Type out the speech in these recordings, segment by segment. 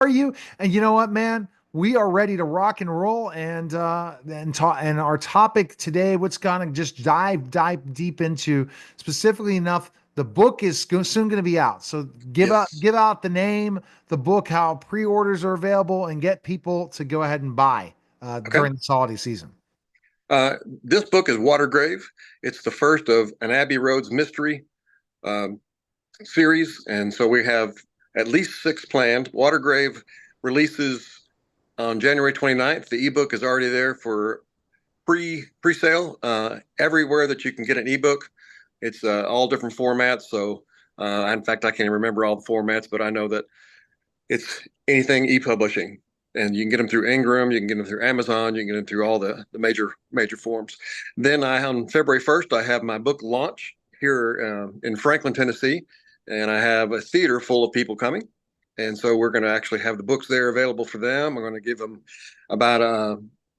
are you? And you know what, man? We are ready to rock and roll and our topic today, what's gonna just dive deep into specifically enough. The book is soon going to be out. So Yes. give out the name, the book, how pre-orders are available, and get people to go ahead and buy Okay. during this holiday season. This book is Watergrave. It's the first of an Abbey Roads mystery um, series, and so we have at least six planned. Watergrave releases on January 29th. The ebook is already there for pre-sale everywhere that you can get an ebook. It's all different formats. So, in fact, I can't even remember all the formats, but I know that it's anything e-publishing, and you can get them through Ingram, you can get them through Amazon, you can get them through all the major forms. Then on February 1st, I have my book launch here in Franklin, Tennessee, and I have a theater full of people coming. And so we're going to actually have the books there available for them. I'm going to give them about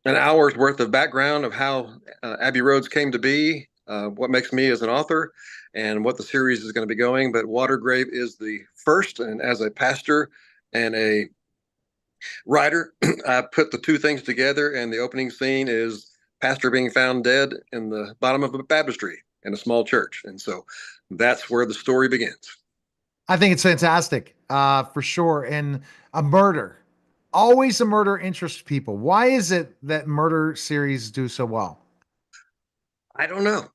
an hour's worth of background of how Abbey Roads came to be, what makes me as an author, and what the series is going to be going. But Watergrave is the first, and as a pastor and a writer, I put the two things together, and the opening scene is pastor being found dead in the bottom of a baptistry in a small church. And so that's where the story begins. I think it's fantastic, for sure. And a murder, always a murder interests people. Why is it that murder series do so well? I don't know.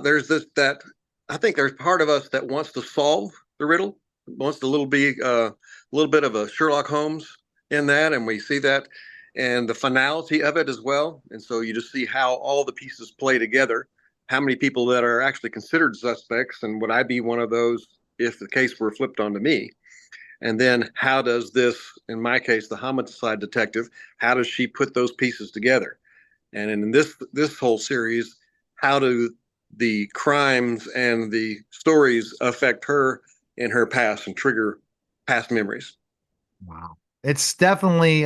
There's this that I think there's part of us that wants to solve the riddle, wants to be a little bit of a Sherlock Holmes in that, and we see that, and the finality of it as well. And so you just see how all the pieces play together. How many people that are actually considered suspects, and would I be one of those if the case were flipped onto me? And then how does this, in my case, the homicide detective, how does she put those pieces together? And in this whole series, how do the crimes and the stories affect her in her past and trigger past memories? Wow. It's definitely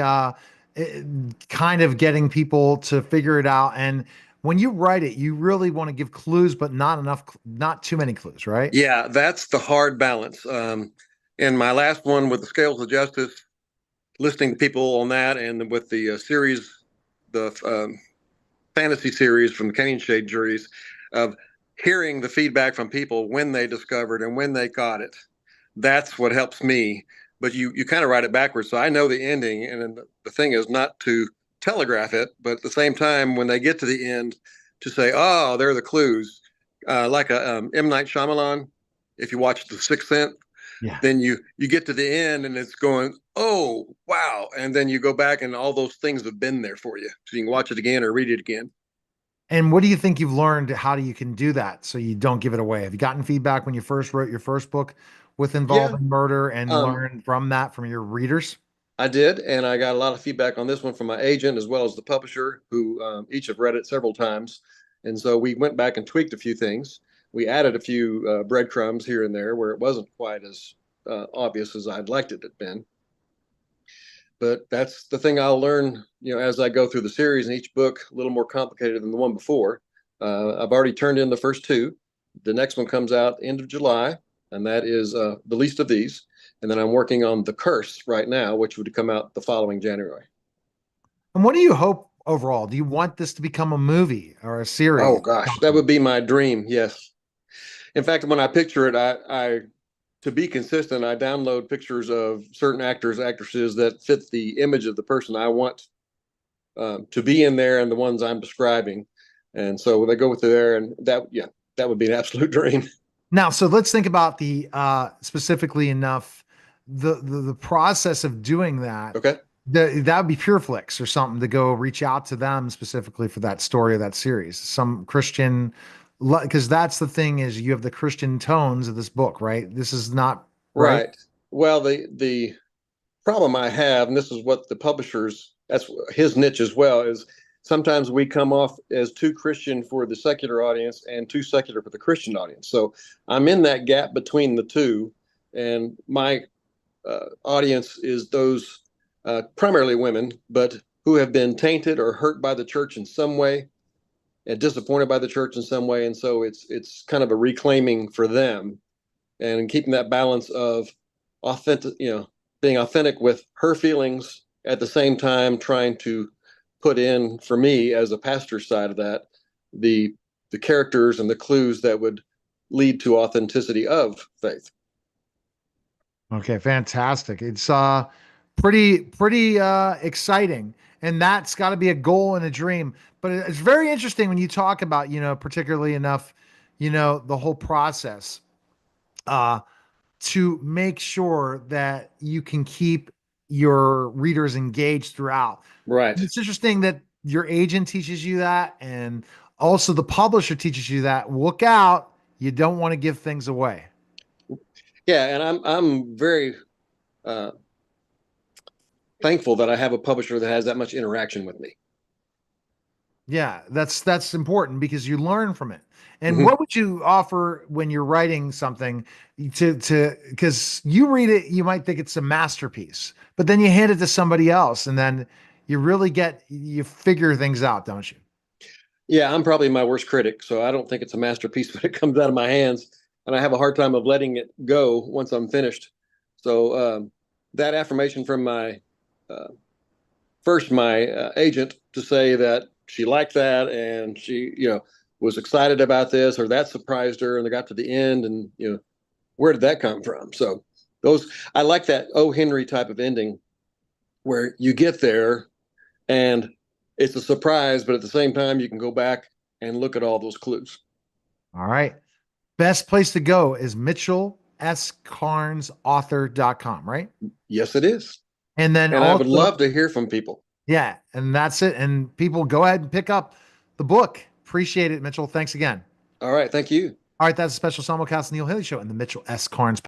kind of getting people to figure it out. And when you write it, you really want to give clues, but not enough, not too many clues, right? Yeah, that's the hard balance. In my last one with the Scales of Justice, listening to people on that, and with the series, the fantasy series from the Cane Shade juries, of hearing the feedback from people when they discovered and when they got it. That's what helps me. But you kind of write it backwards, so I know the ending, and the thing is not to telegraph it, but at the same time, when they get to the end, to say, "Oh, there are the clues," like a M. Night Shyamalan. If you watch The Sixth Sense, Yeah. then you get to the end and it's going, oh wow, and then you go back and all those things have been there for you, so you can watch it again or read it again. And what do you think you've learned? How do you can do that so you don't give it away? Have you gotten feedback when you first wrote your first book with Yeah, involving murder and um, learned from that from your readers? I did, and I got a lot of feedback on this one from my agent as well as the publisher, who each have read it several times. And so we went back and tweaked a few things. We added a few breadcrumbs here and there where it wasn't quite as obvious as I'd liked it to have been. But that's the thing I'll learn, as I go through the series, and each book a little more complicated than the one before. I've already turned in the first two. The next one comes out end of July, and that is the least of these. And then I'm working on The Curse right now, which would come out the following January. And what do you hope overall? Do you want this to become a movie or a Oh series? gosh, that Something? would be my dream. Yes. In fact, when I picture it, I to be consistent, I download pictures of certain actors, actresses that fit the image of the person I want to be in there and the ones I'm describing. And so they go with there, and yeah, that would be an absolute dream. Now, so let's think about the specifically enough the process of doing that. Okay. That would be PureFlix or something to go reach out to them specifically for that story or that series. Some Christian, because that's the thing is you have the Christian tones of this book, right? This is not right. Right. Well, the problem I have, and this is what the publishers, that's his niche as well, is sometimes we come off as too Christian for the secular audience and too secular for the Christian audience. So I'm in that gap between the two, and my audience is those primarily women, but who have been tainted or hurt by the church in some way and disappointed by the church in some way, and so it's kind of a reclaiming for them and keeping that balance of authentic, being authentic with her feelings at the same time trying to put in for me as a pastor side of that the the characters and the clues that would lead to authenticity of faith. Okay, fantastic. It's pretty exciting. And that's got to be a goal and a dream. But it's very interesting when you talk about, particularly enough, the whole process uh to make sure that you can keep your readers engaged throughout. Right. It's interesting that your agent teaches you that, and also the publisher teaches you that. Look out, you don't want to give things away. Yeah, and I'm very uh, thankful that I have a publisher that has that much interaction with me. Yeah, that's important because you learn from it. And Mm-hmm. what would you offer when you're writing something to because you read it, you might think it's a masterpiece, but then you hand it to somebody else, and then you figure things out, don't you? Yeah, I'm probably my worst critic, so I don't think it's a masterpiece when it comes out of my hands, and I have a hard time of letting it go once I'm finished. So that affirmation from my uh, my agent to say that she liked that and she was excited about this or that surprised her and they got to the end and where did that come from? So those I like that O. Henry type of ending where you get there and it's a surprise, but at the same time, you can go back and look at all those clues. All right. Best place to go is mitchellscarnesauthor.com, right? Yes, it is. And then And I would also, love to hear from people. yeah, and that's it. And people go ahead and pick up the book. Appreciate it, Mitchell. Thanks again. All right. Thank you. All right, that's a special simulcast Neil Haley Show and the Mitchell S. Carnes